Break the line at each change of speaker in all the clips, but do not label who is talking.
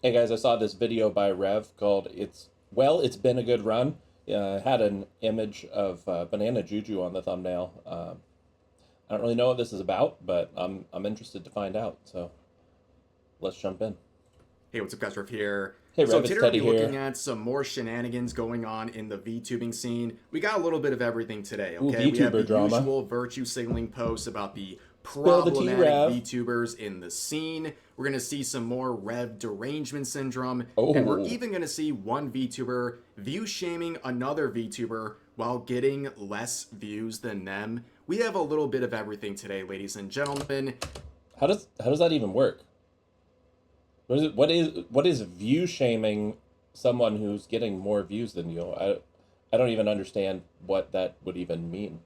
Hey guys, I saw this video by Rev called It's Been a Good Run. Had an image of BananaJuJu on the thumbnail. I don't really know what this is about, but I'm interested to find out. So let's jump in.
Hey, what's up, guys? Rev here.
Hey
So
Rev, it's
today we'll be
Teddy
looking
here.
at some more shenanigans going on in the VTubing scene. We got a little bit of everything today,
Ooh,
okay? We have the
VTuber drama.
usual virtue signaling posts about the
Spill the tea,
problematic
Rev.
VTubers in the scene. We're going to see some more Rev derangement syndrome. And we're
Oh,
even going to see one VTuber view shaming another VTuber while getting less views than them. We have a little bit of everything today, ladies and gentlemen.
how does that even work? What is view shaming someone who's getting more views than you? I don't even understand what that would even mean.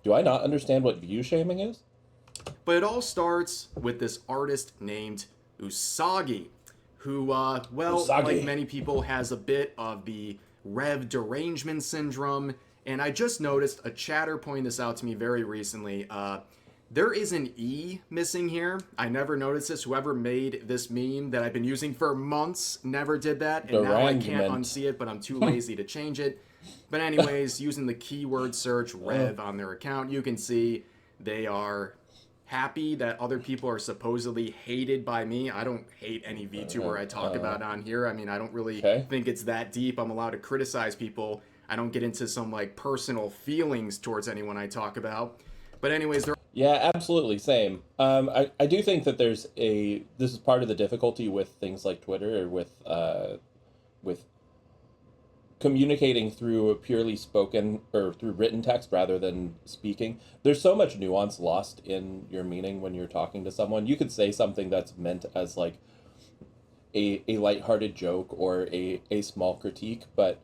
Do I not understand what view shaming is?
But it all starts with this artist named Usagi, who, well, like
Usagi.
many people, has a bit of the Rev derangement syndrome. And I just noticed a chatter pointing this out to me very recently. There is an E missing here. I never noticed this. Whoever made this meme that I've been using for months never did that. And now I can't
Derangement.
unsee it, but I'm too lazy to change it. But anyways, using the keyword search Rev on their account, you can see they are happy that other people are supposedly hated by me. I don't hate any VTuber I talk about on here. I mean, I don't really
Okay.
think it's that deep. I'm allowed to criticize people. I don't get into some like personal feelings towards anyone I talk about. But anyways, there
Yeah, absolutely. Same. I do think that this is part of the difficulty with things like Twitter or with communicating through a purely spoken or through written text rather than speaking. There's so much nuance lost in your meaning when you're talking to someone. You could say something that's meant as like a lighthearted joke or a small critique, but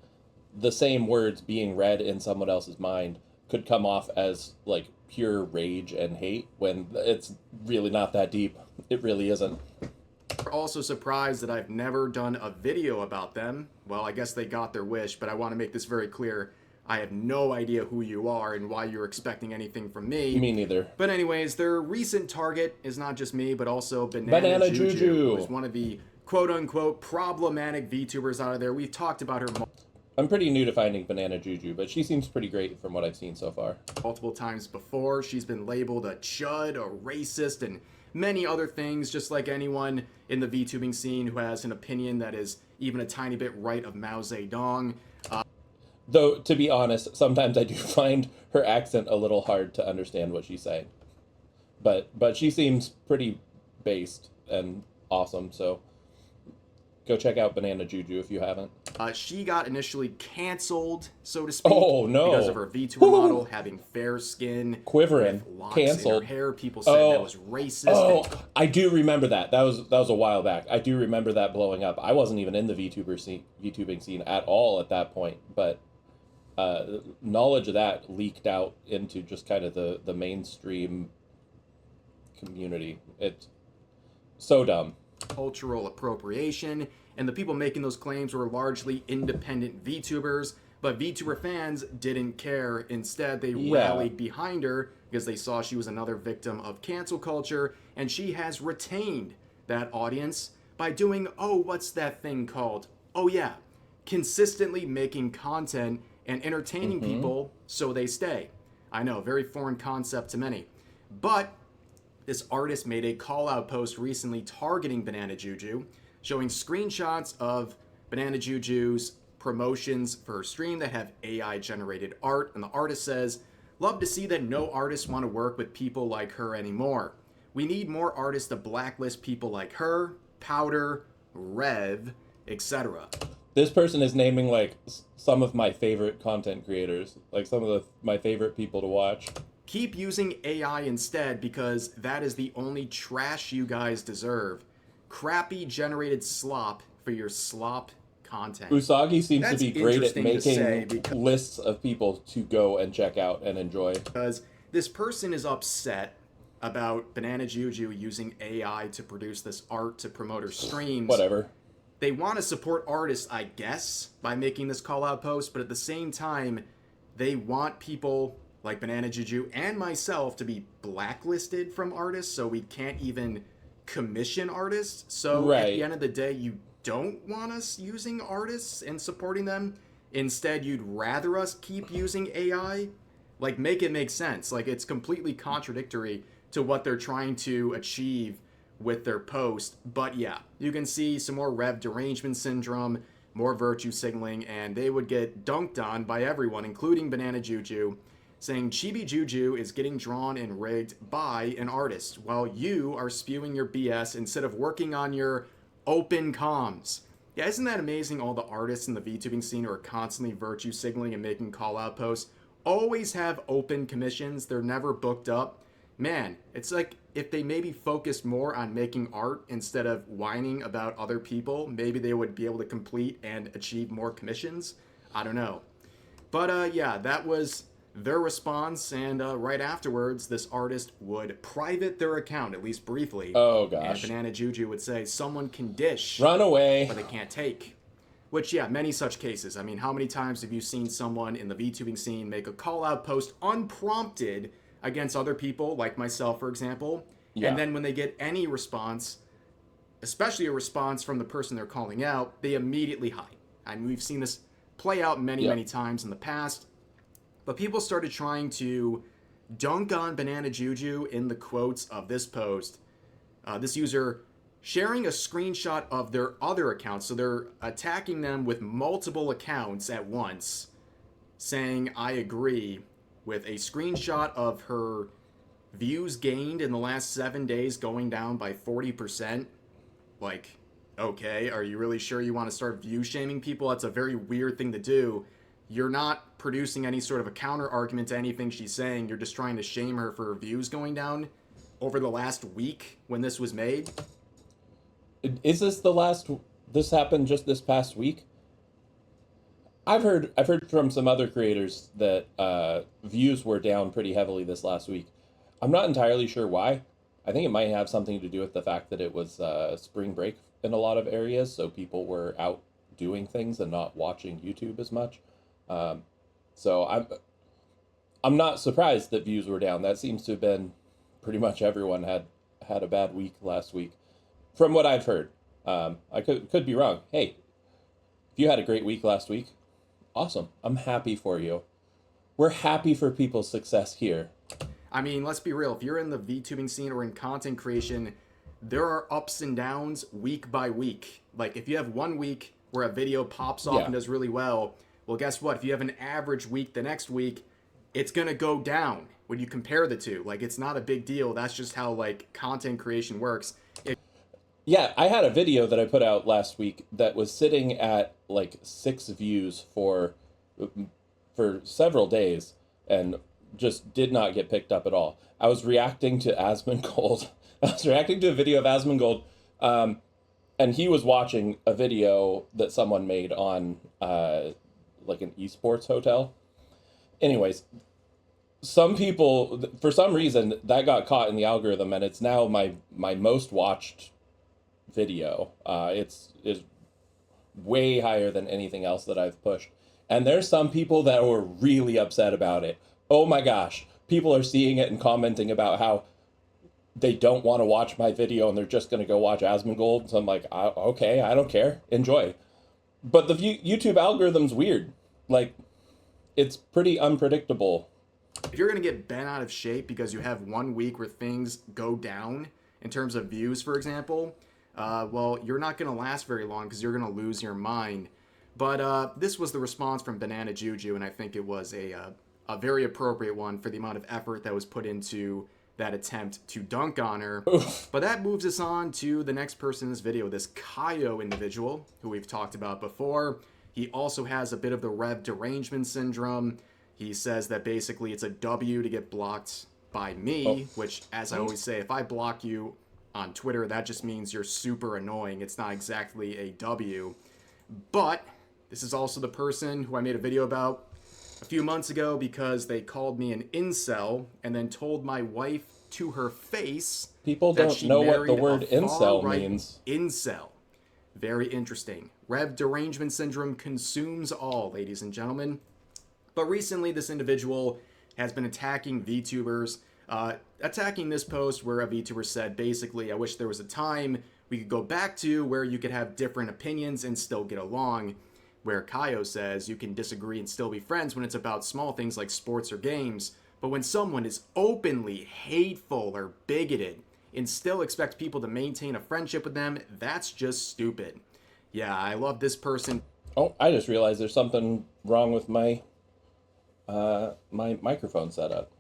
the same words being read in someone else's mind could come off as like pure rage and hate when it's really not that deep. It really isn't.
are also surprised that I've never done a video about them. Well, I guess they got their wish, but I want to make this very clear. I have no idea who you are and why you're expecting anything from me.
Me neither.
But anyways, their recent target is not just me, but also
Banana
BananaJuJu,
Juju.
who's one of the quote-unquote problematic VTubers out of there. We've talked about her
I'm pretty new to finding BananaJuJu, but she seems pretty great from what I've seen so far.
multiple times before. She's been labeled a chud, a racist, and many other things, just like anyone in the VTubing scene who has an opinion that is even a tiny bit right of Mao Zedong.
Though, to be honest, sometimes I do find her accent a little hard to understand what she's saying. But she seems pretty based and awesome, so go check out BananaJuJu if you haven't.
She got initially canceled, so to speak,
Oh no!
because of her VTuber
Woo!
model having fair skin,
Quivering,
with locks in
canceled.
her hair. People said that was racist.
Oh, I do remember that. That was a while back. I do remember that blowing up. I wasn't even in the VTubing scene at all at that point, but knowledge of that leaked out into just kind of the mainstream community. It's so dumb.
Cultural appropriation, and the people making those claims were largely independent VTubers, but VTuber fans didn't care. Instead, they rallied behind her because they saw she was another victim of cancel culture, and she has retained that audience by doing, oh, what's that thing called? Oh yeah, consistently making content and entertaining people so they stay. I know, very foreign concept to many. But this artist made a call-out post recently targeting BananaJuJu, showing screenshots of BananaJuJu's promotions for her stream that have AI-generated art, and the artist says, "Love to see that no artists want to work with people like her anymore. We need more artists to blacklist people like her, Powder, Rev, etc."
This person is naming like some of my favorite content creators, like some of my favorite people to watch.
Keep using AI instead because that is the only trash you guys deserve. Crappy generated slop for your slop content.
Usagi seems
That's
to be great at
interesting to say
making
because
lists of people to go and check out and enjoy.
this person is upset about BananaJuJu using AI to produce this art to promote her streams.
Whatever.
They want to support artists, I guess, by making this call-out post, but at the same time, they want people like BananaJuJu and myself to be blacklisted from artists, so we can't even commission artists. So at the end of the day, you don't want us using artists and supporting them. Instead, you'd rather us keep using AI. Like, make it make sense. Like, it's completely contradictory to what they're trying to achieve with their post. But yeah, you can see some more Rev derangement syndrome, more virtue signaling, and they would get dunked on by everyone, including BananaJuJu, saying Chibi Juju is getting drawn and rigged by an artist, while you are spewing your BS instead of working on your open comms. Yeah, isn't that amazing? All the artists in the VTubing scene who are constantly virtue signaling and making call-out posts always have open commissions. They're never booked up. Man, it's like if they maybe focused more on making art instead of whining about other people, maybe they would be able to complete and achieve more commissions. I don't know. But yeah, that was their response, and right afterwards, this artist would private their account, at least briefly.
Oh, gosh.
And BananaJuJu would say, someone can dish.
Run away.
But they can't take. Which, yeah, many such cases. I mean, how many times have you seen someone in the VTubing scene make a call-out post unprompted against other people, like myself, for example, and then when they get any response, especially a response from the person they're calling out, they immediately hide. I mean, we've seen this play out many times in the past, but people started trying to dunk on BananaJuJu in the quotes of this post. This user sharing a screenshot of their other accounts, so they're attacking them with multiple accounts at once, saying, I agree, with a screenshot of her views gained in the last 7 days going down by 40%. Like, okay, are you really sure you want to start view shaming people? That's a very weird thing to do. You're not producing any sort of a counter argument to anything she's saying. You're just trying to shame her for her views going down over the last week when this was made.
Is this the last? This happened just this past week? I've heard from some other creators that views were down pretty heavily this last week. I'm not entirely sure why. I think it might have something to do with the fact that it was spring break in a lot of areas, so people were out doing things and not watching YouTube as much. So I'm not surprised that views were down. That seems to have been pretty much everyone had a bad week last week, from what I've heard. I could be wrong. Hey, if you had a great week last week, awesome. I'm happy for you. We're happy for people's success here.
I mean, let's be real. If you're in the VTubing scene or in content creation, there are ups and downs week by week. Like, if you have 1 week where a video pops off and does really well, guess what? If you have an average week the next week, it's going to go down when you compare the two. Like, it's not a big deal. That's just how, like, content creation works.
Yeah, I had a video that I put out last week that was sitting at like 6 views for several days and just did not get picked up at all. I was reacting to Asmongold. I was reacting to a video of Asmongold, and he was watching a video that someone made on like an esports hotel. Anyways, some people, for some reason, that got caught in the algorithm, and it's now my most watched video. It's way higher than anything else that I've pushed. And there's some people that were really upset about it. Oh my gosh. People are seeing it and commenting about how they don't want to watch my video and they're just going to go watch Asmongold. So I'm like, okay, I don't care. Enjoy. But the YouTube algorithm's weird. Like, it's pretty unpredictable.
If you're going to get bent out of shape because you have 1 week where things go down in terms of views, for example, well, you're not going to last very long because you're going to lose your mind. But this was the response from BananaJuJu, and I think it was a very appropriate one for the amount of effort that was put into that attempt to dunk on her. Oof. But that moves us on to the next person in this video, this Kaio individual, who we've talked about before. He also has a bit of the Rev derangement syndrome. He says that basically it's a W to get blocked by me, which, as I always say, if I block you on Twitter, that just means you're super annoying. It's not exactly a W. But this is also the person who I made a video about a few months ago because they called me an incel and then told my wife to her face
people don't know what the word incel means.
Incel. Very interesting. Rev derangement syndrome consumes all, ladies and gentlemen. But recently, this individual has been attacking VTubers Attacking this post where a VTuber said, basically, I wish there was a time we could go back to where you could have different opinions and still get along. Where Kaio says you can disagree and still be friends when it's about small things like sports or games, but when someone is openly hateful or bigoted and still expects people to maintain a friendship with them, that's just stupid. Yeah, I love this person.
Oh, I just realized there's something wrong with my my microphone setup.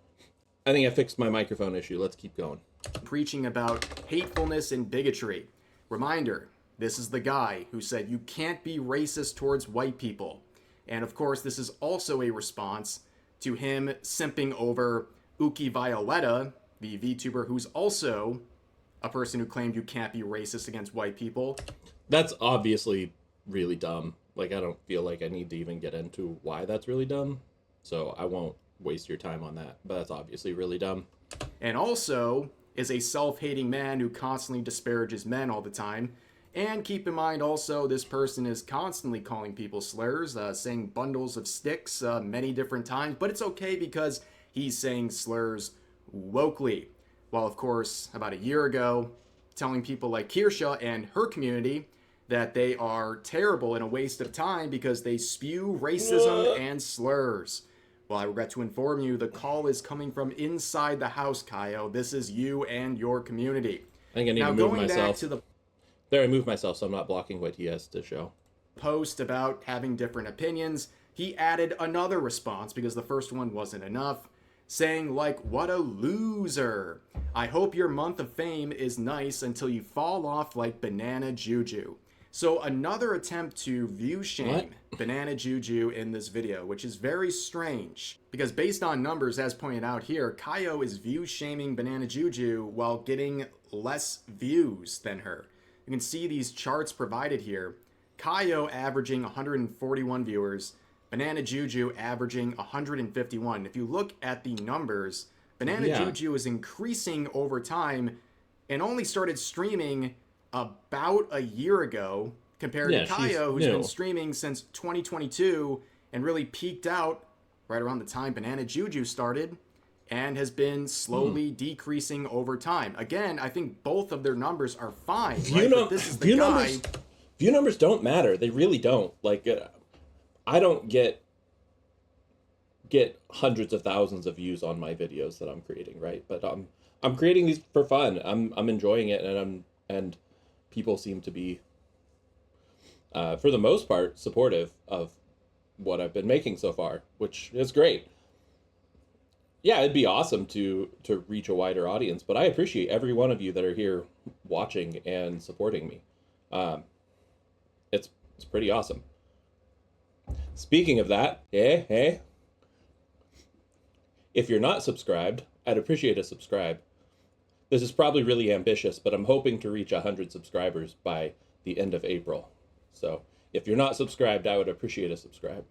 I think I fixed my microphone issue. Let's keep going.
Preaching about hatefulness and bigotry. Reminder, this is the guy who said you can't be racist towards white people. And of course, this is also a response to him simping over Uki Violetta, the VTuber who's also a person who claimed you can't be racist against white people.
That's obviously really dumb. Like, I don't feel like I need to even get into why that's really dumb. So I won't waste your time on that. But that's obviously really dumb.
And also is a self-hating man who constantly disparages men all the time. And keep in mind also, this person is constantly calling people slurs, saying bundles of sticks many different times. But it's okay because he's saying slurs wokely. While, of course, about a year ago, telling people like Kirsha and her community that they are terrible and a waste of time because they spew racism and slurs. Well, I regret to inform you, the call is coming from inside the house, Kaio. This is you and your community.
I think I need
Now,
to move
going
myself.
back to the
There, I moved myself so I'm not blocking what he has to show.
post about having different opinions, he added another response because the first one wasn't enough, saying like, what a loser. I hope your month of fame is nice until you fall off like BananaJuJu. So another attempt to view shame BananaJuJu in this video, which is very strange because based on numbers as pointed out here, Kaio is view shaming BananaJuJu while getting less views than her. You can see these charts provided here. Kaio averaging 141 viewers, BananaJuJu averaging 151. If you look at the numbers, BananaJuJu is increasing over time and only started streaming about a year ago compared to Kaio, who's been streaming since 2022 and really peaked out right around the time BananaJuJu started and has been slowly decreasing over time. Again, I think both of their numbers are fine. But this is the guy.
View numbers don't matter. They really don't. Like, I don't get hundreds of thousands of views on my videos that I'm creating, right? But I'm creating these for fun. I'm enjoying it, and people seem to be, for the most part, supportive of what I've been making so far, which is great. Yeah, it'd be awesome to reach a wider audience, but I appreciate every one of you that are here watching and supporting me. It's pretty awesome. Speaking of that, hey, if you're not subscribed, I'd appreciate a subscribe. This is probably really ambitious, but I'm hoping to reach 100 subscribers by the end of April. So if you're not subscribed, I would appreciate a subscribe.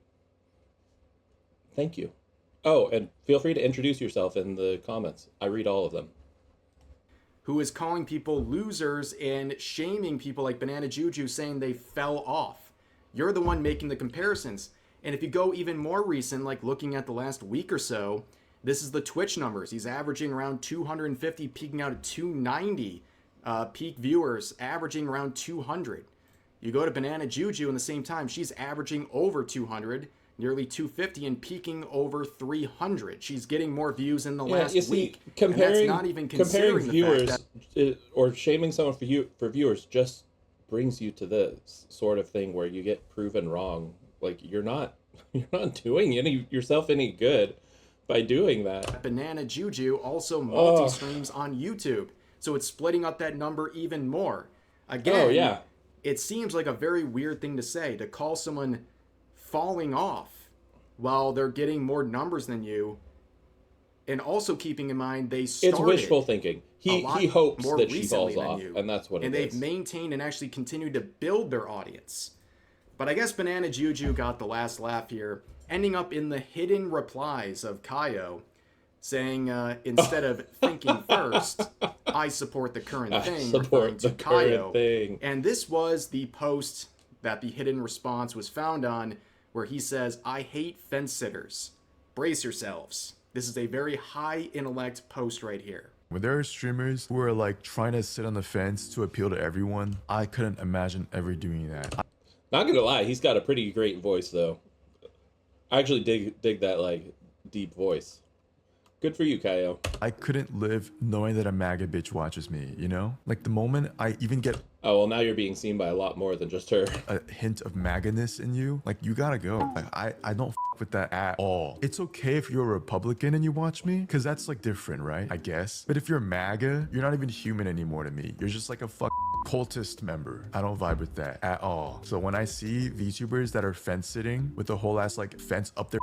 Thank you. Oh, and feel free to introduce yourself in the comments. I read all of them.
Who is calling people losers and shaming people like BananaJuJu, saying they fell off. You're the one making the comparisons. And if you go even more recent, like looking at the last week or so, this is the Twitch numbers. He's averaging around 250, peaking out at 290 peak viewers, averaging around 200. You go to BananaJuJu in the same time, she's averaging over 200, nearly 250, and peaking over 300. She's getting more views in the last week.
Comparing,
and that's not even considering the
viewers
fact that,
or shaming someone for viewers just brings you to this sort of thing where you get proven wrong. Like, you're not doing yourself any good by doing that.
BananaJuJu also multi-streams on YouTube, so it's splitting up that number even more. Again, it seems like a very weird thing to say, to call someone falling off while they're getting more numbers than you, and also keeping in mind they started.
It's wishful thinking. He hopes that she falls off, and that's what it is.
And they've maintained and actually continued to build their audience. But I guess BananaJuJu got the last laugh here, ending up in the hidden replies of Kaio, saying instead of thinking first, I support the current thing, referring to Kaio. And this was the post that the hidden response was found on, where he says, I hate fence sitters. Brace yourselves. This is a very high intellect post right here.
When there are streamers who are like trying to sit on the fence to appeal to everyone, I couldn't imagine ever doing that.
Not gonna lie, he's got a pretty great voice though. I actually dig that like deep voice. Good for you, Kaio.
I couldn't live knowing that a MAGA bitch watches me, you know? Like the moment I even get
Oh, well, now you're being seen by a lot more than just her.
a hint of MAGA-ness in you, like you gotta go. Like I don't with that at all. It's okay if you're a Republican and you watch me, because that's like different, right? I guess. But if you're MAGA, you're not even human anymore to me. You're just like a cultist member. I don't vibe with that at all. So when I see VTubers that are fence sitting with a whole ass like fence up their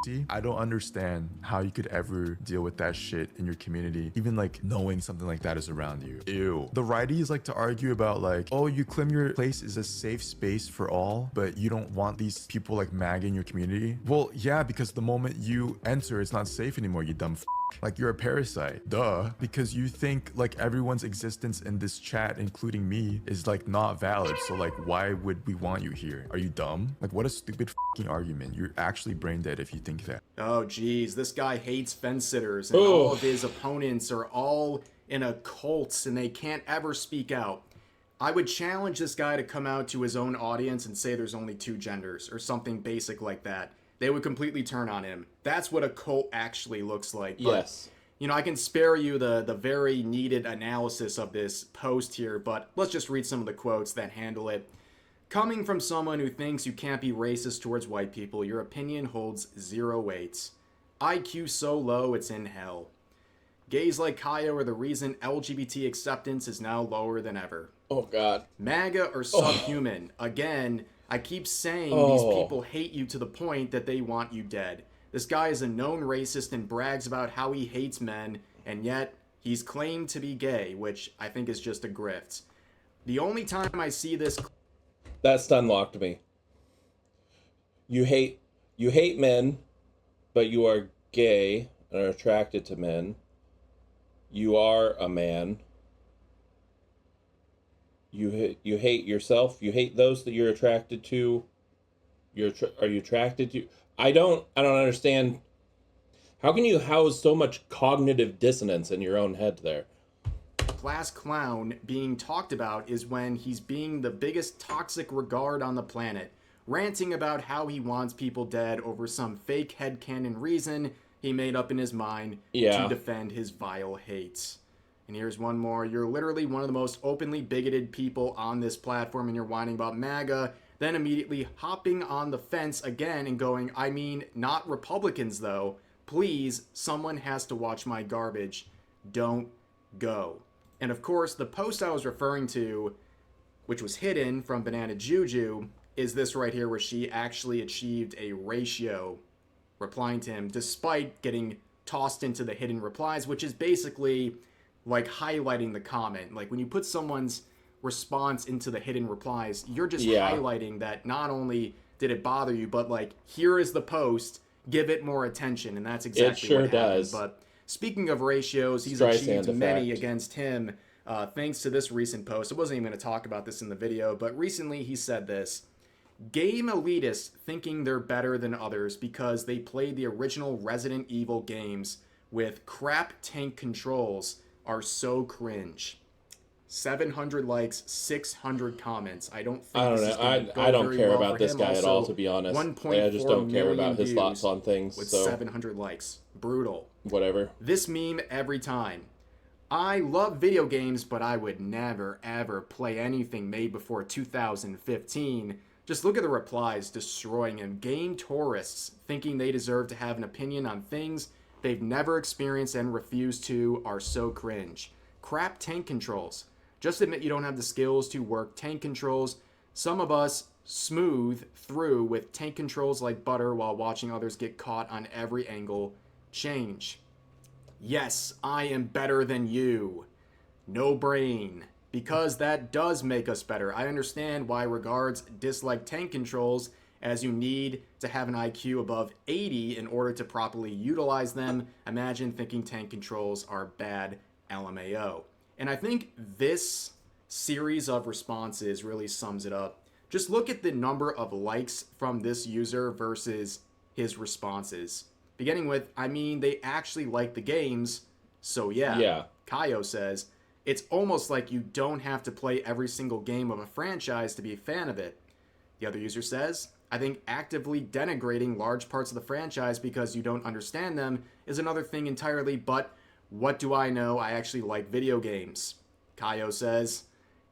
pussy, I don't understand how you could ever deal with that shit in your community, even like knowing something like that is around you. Ew. The righties like to argue about like, oh, you claim your place is a safe space for all, but you don't want these people like MAGA in your community. Well, yeah, because the moment you enter, it's not safe anymore, you dumb like you're a parasite, duh, because you think like everyone's existence in this chat, including me, is like not valid. So like, why would we want you here? Are you dumb? Like, what a stupid argument. You're actually brain dead if you think that.
Oh geez, this guy hates fence sitters, and all of his opponents are all in a cult and they can't ever speak out. I would challenge this guy to come out to his own audience and say there's only two genders or something basic like that. They would completely turn on him. That's what a cult actually looks like. But,
Yes.
you know, I can spare you the very needed analysis of this post here, but let's just read some of the quotes that handle it. Coming from someone who thinks you can't be racist towards white people, your opinion holds zero weight. IQ so low, it's in hell. Gays like Kaio are the reason LGBT acceptance is now lower than ever.
Oh, God.
MAGA are subhuman. Again, I keep saying these people hate you to the point that they want you dead. This guy is a known racist and brags about how he hates men, and yet he's claimed to be gay, which I think is just a grift. The only time I see this...
That stun locked me. You hate men, but you are gay and are attracted to men. You are a man. You hate yourself. You hate those that you're attracted to. Are you attracted to? I don't understand. How can you house so much cognitive dissonance in your own head there?
Class clown being talked about is when he's being the biggest toxic regard on the planet, ranting about how he wants people dead over some fake headcanon reason he made up in his mind to defend his vile hates. And here's one more. You're literally one of the most openly bigoted people on this platform, and you're whining about MAGA, then immediately hopping on the fence again and going, I mean, not Republicans though. Please, someone has to watch my garbage. Don't go. And of course, the post I was referring to, which was hidden from BananaJuJu, is this right here where she actually achieved a ratio replying to him despite getting tossed into the hidden replies, which is basically like highlighting the comment. Like when you put someone's response into the hidden replies, you're just highlighting that not only did it bother you, but like, here is the post, give it more attention. And that's exactly what happened. But speaking of ratios, he's achieved many against him thanks to this recent post. I wasn't even going to talk about this in the video, but recently he said this: game elitists thinking they're better than others because they played the original Resident Evil games with crap tank controls are so cringe. 700 likes, 600 comments. I don't
care about this guy at all, to be honest.
1.4
I just don't care about his thoughts on things.
With
so
700 likes. Brutal.
Whatever.
This meme every time. I love video games, but I would never, ever play anything made before 2015. Just look at the replies destroying him. Game tourists thinking they deserve to have an opinion on things they've never experienced and refuse to are so cringe. Crap tank controls. Just admit you don't have the skills to work tank controls. Some of us smooth through with tank controls like butter while watching others get caught on every angle. Change. Yes, I am better than you. No brain. Because that does make us better. I understand why regards dislike tank controls, as you need to have an IQ above 80 in order to properly utilize them. Imagine thinking tank controls are bad, LMAO. And I think this series of responses really sums it up. Just look at the number of likes from this user versus his responses. beginning with, I mean, they actually like the games, so yeah.
Yeah.
Kaio says, it's almost like you don't have to play every single game of a franchise to be a fan of it. The other user says, I think actively denigrating large parts of the franchise because you don't understand them is another thing entirely, but what do I know? I actually like video games. Kaio says,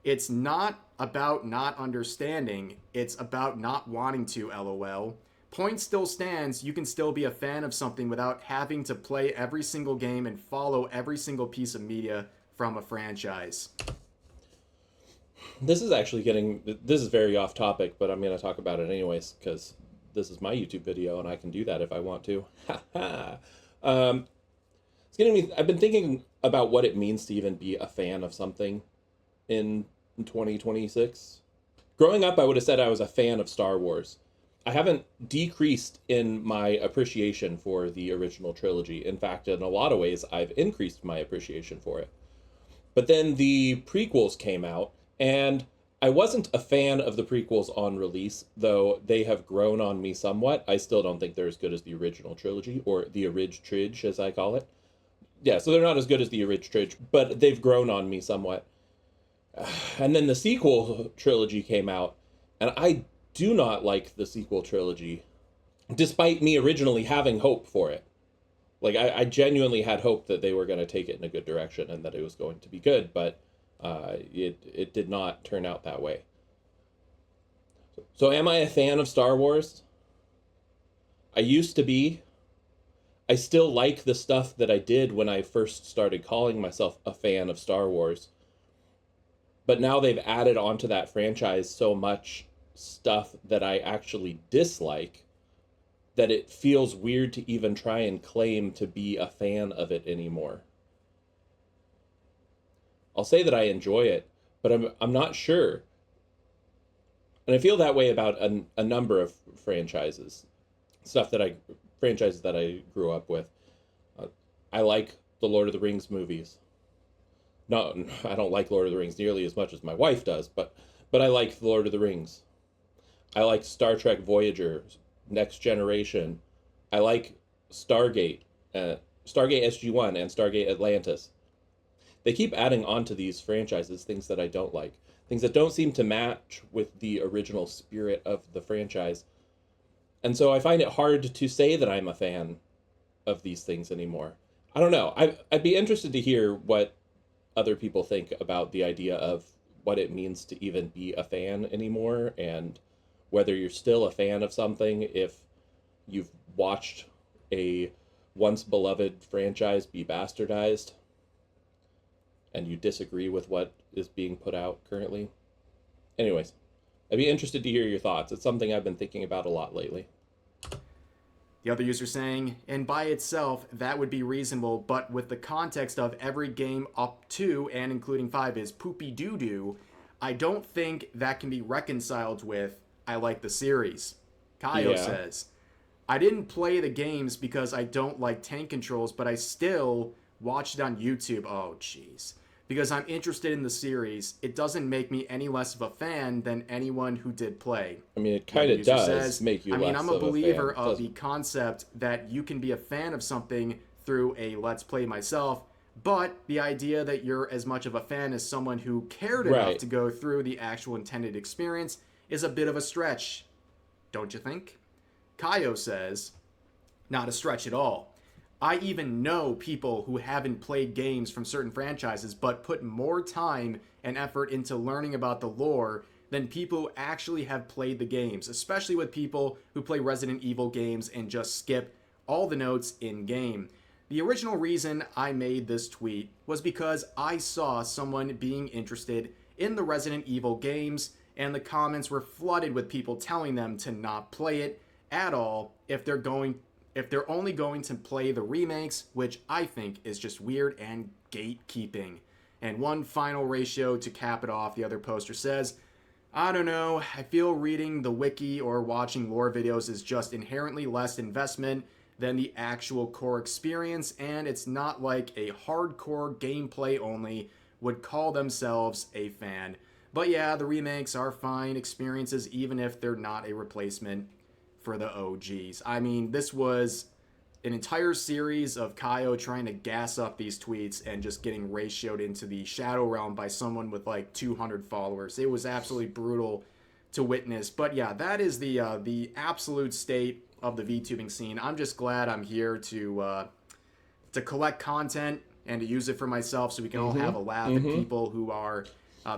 it's not about not understanding, it's about not wanting to, lol. Point still stands, you can still be a fan of something without having to play every single game and follow every single piece of media from a franchise.
This is very off topic, but I'm going to talk about it anyways because this is my YouTube video and I can do that if I want to. It's getting me. I've been thinking about what it means to even be a fan of something in 2026. Growing up, I would have said I was a fan of Star Wars. I haven't decreased in my appreciation for the original trilogy. In fact, in a lot of ways, I've increased my appreciation for it. But then the prequels came out, and I wasn't a fan of the prequels on release, though they have grown on me somewhat. I still don't think they're as good as the original trilogy, or the Orig Tridge, as I call it. Yeah, so they're not as good as the Orig Tridge, but they've grown on me somewhat. And then the sequel trilogy came out, and I do not like the sequel trilogy, despite me originally having hope for it. Like, I genuinely had hope that they were going to take it in a good direction and that it was going to be good, but it did not turn out that way. So am I a fan of Star Wars? I used to be. I still like the stuff that I did when I first started calling myself a fan of Star Wars. But now they've added onto that franchise so much stuff that I actually dislike that it feels weird to even try and claim to be a fan of it anymore. I'll say that I enjoy it, but I'm not sure. And I feel that way about a number of franchises. Franchises that I grew up with. I like the Lord of the Rings movies. No, I don't like Lord of the Rings nearly as much as my wife does, but I like the Lord of the Rings. I like Star Trek Voyager, Next Generation. I like Stargate, Stargate SG-1 and Stargate Atlantis. They keep adding on to these franchises things that I don't like, things that don't seem to match with the original spirit of the franchise. And so I find it hard to say that I'm a fan of these things anymore. I don't know. I'd be interested to hear what other people think about the idea of what it means to even be a fan anymore, and whether you're still a fan of something if you've watched a once beloved franchise be bastardized and you disagree with what is being put out currently. Anyways, I'd be interested to hear your thoughts. It's something I've been thinking about a lot lately.
The other user saying, and by itself, that would be reasonable, but with the context of every game up to and including 5 is poopy doo-doo, I don't think that can be reconciled with, I like the series. Kaio says, I didn't play the games because I don't like tank controls, but I still watched it on YouTube. Oh, jeez. Because I'm interested in the series, it doesn't make me any less of a fan than anyone who did play.
I mean, it kind of does make you less of a fan.
I'm a believer of the concept that you can be a fan of something through a Let's Play myself, but the idea that you're as much of a fan as someone who cared enough to go through the actual intended experience is a bit of a stretch. Don't you think? Kaio says, not a stretch at all. I even know people who haven't played games from certain franchises but put more time and effort into learning about the lore than people who actually have played the games, especially with people who play Resident Evil games and just skip all the notes in-game. The original reason I made this tweet was because I saw someone being interested in the Resident Evil games, and the comments were flooded with people telling them to not play it at all if they're only going to play the remakes, which I think is just weird and gatekeeping. And one final ratio to cap it off, the other poster says, I don't know, I feel reading the wiki or watching lore videos is just inherently less investment than the actual core experience, and it's not like a hardcore gameplay only would call themselves a fan. But yeah, the remakes are fine experiences even if they're not a replacement for the OGs. I mean, this was an entire series of Kaio trying to gas up these tweets and just getting ratioed into the shadow realm by someone with like 200 followers. It was absolutely brutal to witness. But yeah, that is the absolute state of the VTubing scene. I'm just glad I'm here to collect content and to use it for myself, so we can all have a laugh at people who are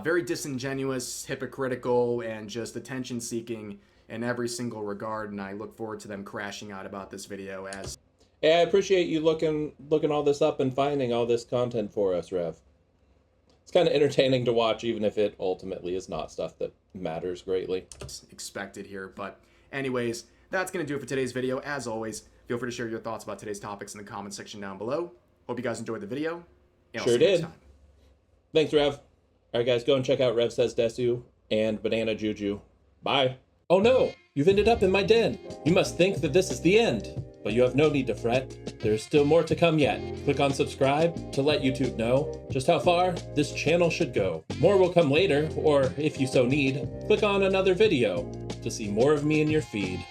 very disingenuous, hypocritical, and just attention-seeking in every single regard. And I look forward to them crashing out about this video as...
Hey, I appreciate you looking all this up and finding all this content for us, Rev. It's kind of entertaining to watch, even if it ultimately is not stuff that matters greatly.
Expected here. But anyways, that's going to do it for today's video. As always, feel free to share your thoughts about today's topics in the comment section down below. Hope you guys enjoyed the video. And I'll
Sure
see you next
did.
time.
Thanks, Rev. All right, guys, go and check out Rev Says Desu and BananaJuJu. Bye. Oh no, you've ended up in my den. You must think that this is the end, but you have no need to fret. There's still more to come yet. Click on subscribe to let YouTube know just how far this channel should go. More will come later, or if you so need, click on another video to see more of me in your feed.